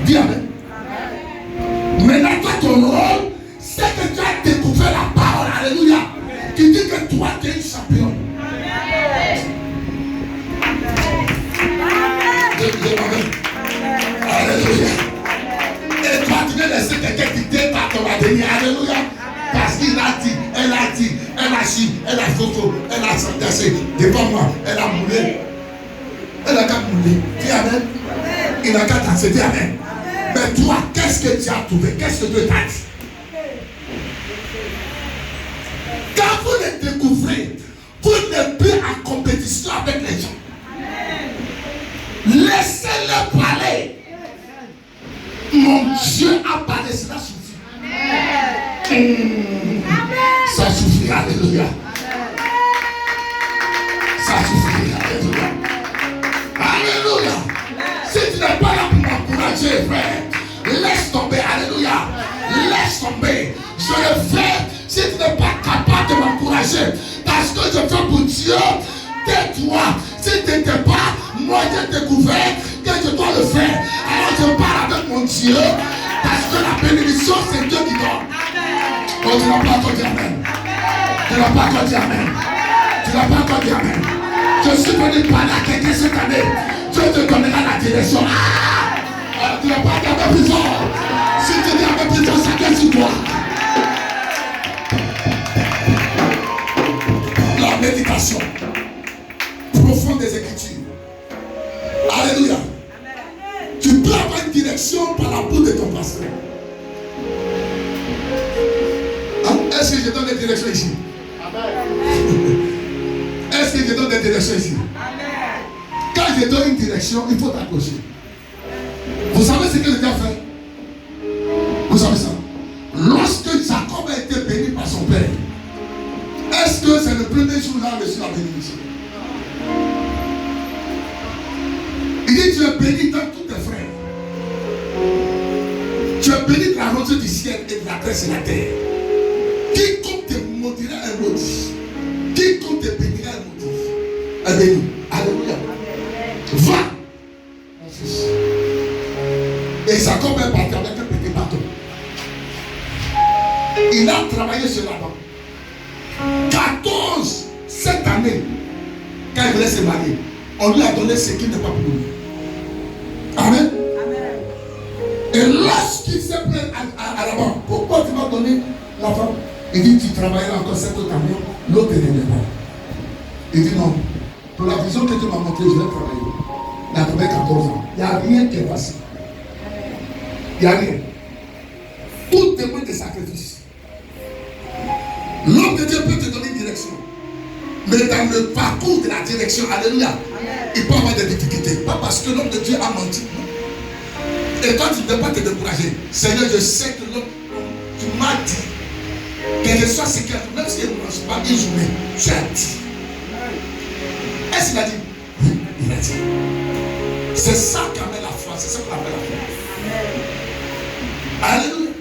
Dis amen. Maintenant, toi, ton rôle, c'est que tu as découvert la parole. Alléluia. Qui dit que toi, tu es une championne. Alléluia. Et toi, tu veux laisser quelqu'un qui débat ton avenir. Alléluia. Parce qu'il a dit, elle a dit, elle a chi, elle a photo, elle a s'entasé devant moi, elle a moulé. Elle a qu'à mouler. Dis amen. Il n'a qu'à danser. Dis amen. Mais toi, qu'est-ce que tu as trouvé? Qu'est-ce que Dieu t'a dit? Quand vous le découvrez, vous n'êtes plus en compétition avec les gens. Laissez-le parler. Mon Dieu a parlé, cela suffit. Ça suffit, alléluia. Ça suffit, alléluia. Alléluia. Si tu n'es pas là pour m'encourager, frère, laisse tomber, alléluia. Laisse tomber. Je le fais si tu n'es pas capable de m'encourager. Parce que je fais pour Dieu. Tais-toi. Si tu n'étais pas, moi j'ai découvert que je dois le faire. Alors je parle avec mon Dieu. Parce que la bénédiction, c'est Dieu qui donne. Oh, tu n'as pas encore dit amen. Tu n'as pas encore dit amen. Tu n'as pas encore dit amen. Je suis venu parler à quelqu'un cette année. Dieu te donnera la direction. Tu n'as pas dit amen plus fort. Si tu dis amen plus fort, ça vient sur toi. La méditation profonde des Écritures. Alléluia. Tu peux avoir une direction par la bouche de ton pasteur. Hein? Est-ce que je donne des directions ici? Est-ce que je donne des directions ici? Quand je donne une direction, il faut t'accrocher. Vous savez ce que le gars fait? Vous savez ça? Lorsque Jacob a été béni par son père, est-ce que c'est le premier jour là reçu la bénédiction? Il dit tu es béni dans tous tes frères. Tu es béni de la rosée du ciel et de la terre sur la terre. Quiconque te maudira est maudit. Quiconque te bénira est maudit. Est béni. Alléluia. Va, mon fils. Et Jacob est parti avec un petit bateau. Il a travaillé sur la banque. 14 cette année, quand il voulait se marier, on lui a donné ce qu'il n'est pas pour lui. Amen. Et lorsqu'il s'est plaint à la banque, pourquoi tu m'as donné la femme? Il dit, tu travailleras encore cette autre année, l'autre n'est pas. Il dit non, pour la vision que tu m'as montrée, je vais travailler. Il a trouvé 14 ans. Il n'y a rien qui est passé. Il n'y a rien. Tout demande des sacrifices. L'homme de Dieu peut te donner une direction. Mais dans le parcours de la direction, alléluia, il peut avoir des difficultés. Pas parce que l'homme de Dieu a menti. Et toi, tu ne peux pas te décourager. Seigneur, je sais que l'homme, tu m'as dit, quel que soit ce qu'il y a, même si il ne mange pas une journée, tu as dit. Est-ce qu'il a dit? Oui, il a dit. C'est ça qui amène la foi. C'est ça qu'on appelle la foi. Alléluia.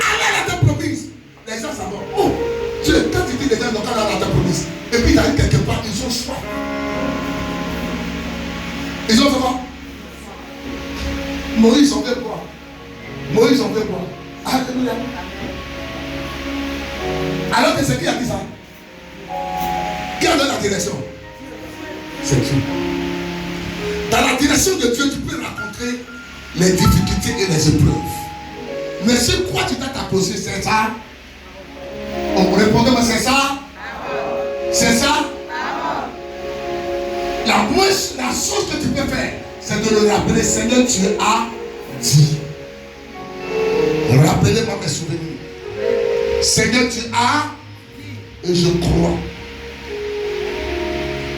Allez à ta promise. Les gens savent. Oh, Dieu, quand tu dis les gens n'ont qu'à aller à ta promise. Et puis il arrive quelque part, ils ont choix. Ils ont fait quoi? Moïse en fait quoi? Moïse en fait quoi? Alléluia. Alors que c'est qui a dit ça? Qui a donné la direction? C'est Dieu. Dans la direction de Dieu, tu peux rencontrer les difficultés et les épreuves. Mais sur quoi tu t'as t'apposé? C'est ça? On répondait, mais c'est ça? C'est ça? La chose que tu peux faire, c'est de le rappeler. Seigneur, tu as dit. Rappelez-moi mes souvenirs. Seigneur, tu as et je crois.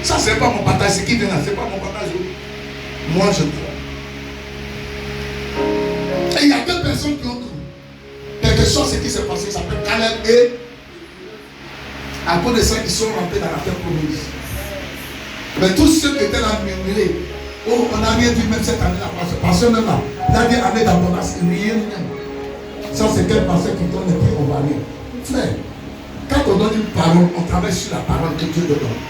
Ça, c'est pas mon partage. C'est qui vient là? C'est pas mon partage. Moi, je crois. Et il y a deux personnes qui ont cru. Quelque chose, ce qui s'est passé, ça s'appelle Caleb et à cause de ça, ils sont rentrés dans la terre promise. Mais tous ceux qui étaient là murmurés, oh, on n'a rien vu même cette année-là, parce que même là, l'année année d'abondance, rien. Ça, c'est quel pasteur qui donne et puis on va aller. Frère, quand on donne une parole, on travaille sur la parole que Dieu te donne.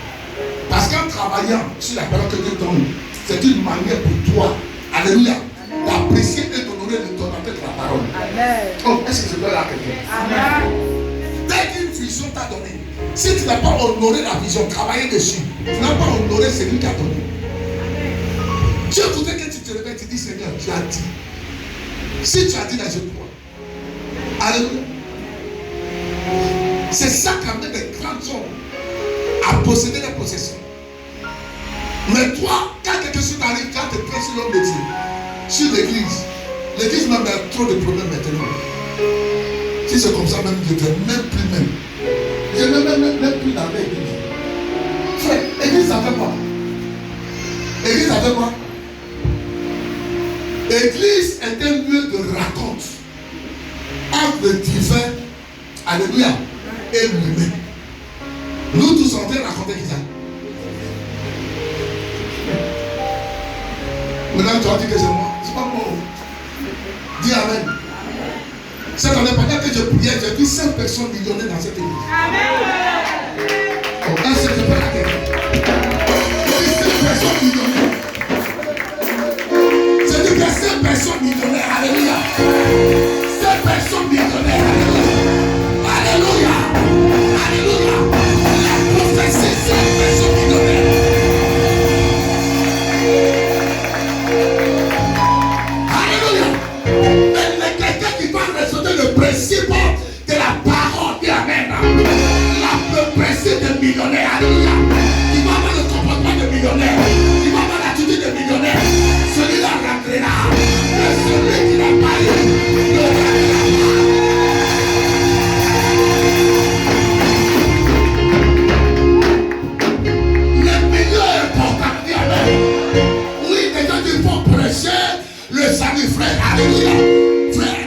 Parce qu'en travaillant sur la parole que Dieu te donne, c'est une manière pour toi, alléluia, apprécier et d'honorer le donateur de la parole. Amen. Oh, est-ce que je peux là quelqu'un? Amen. Dès qu'une vision t'a donné, si tu n'as pas honoré la vision, travaillé dessus, tu n'as pas honoré celui qui a donné. Dieu voudrait que tu te réveilles, tu dis Seigneur, tu as dit. Si tu as dit là, je crois. Alléluia. C'est ça qui amène les grands hommes à posséder les possessions. Mais toi, quand quelque chose t'arrive, quand tu prêches sur l'homme de Dieu, sur l'église même a trop de problèmes maintenant. Si c'est comme ça, même je ne vais même plus même. Je ne vais même plus dans l'église. Frère, l'église ça fait quoi? L'église ça fait quoi? L'église est un lieu de raconte entre le divin, alléluia, et l'humain. Nous tous en train de raconter qui ça? Maintenant tu as dit que c'est moi. C'est pas moi. Dis Amen. Cette année, pendant que je priais, j'ai vu 5 personnes millionnaires dans cette église. Amen. Oh, est-ce que je peux la quelqu'un? J'ai vu 5 personnes millionnaires. J'ai dit que 5 personnes millionnaires. Alléluia. 5 personnes millionnaires. Alléluia. Alléluia. La prophétie, 5 personnes millionnaires. Alléluia. Mais quelqu'un qui va rester le principe de la parole qui amène le principe de millionnaire. Alléluia. Qui va avoir le comportement de millionnaire. Qui va avoir l'attitude de millionnaire. Celui-là rentrera. Mais celui qui n'a pas eu ne rentrera pas. Le milieu est important. Dis Amen. Oui, les gens il faut prêcher le salut, frère. Alléluia. Frère.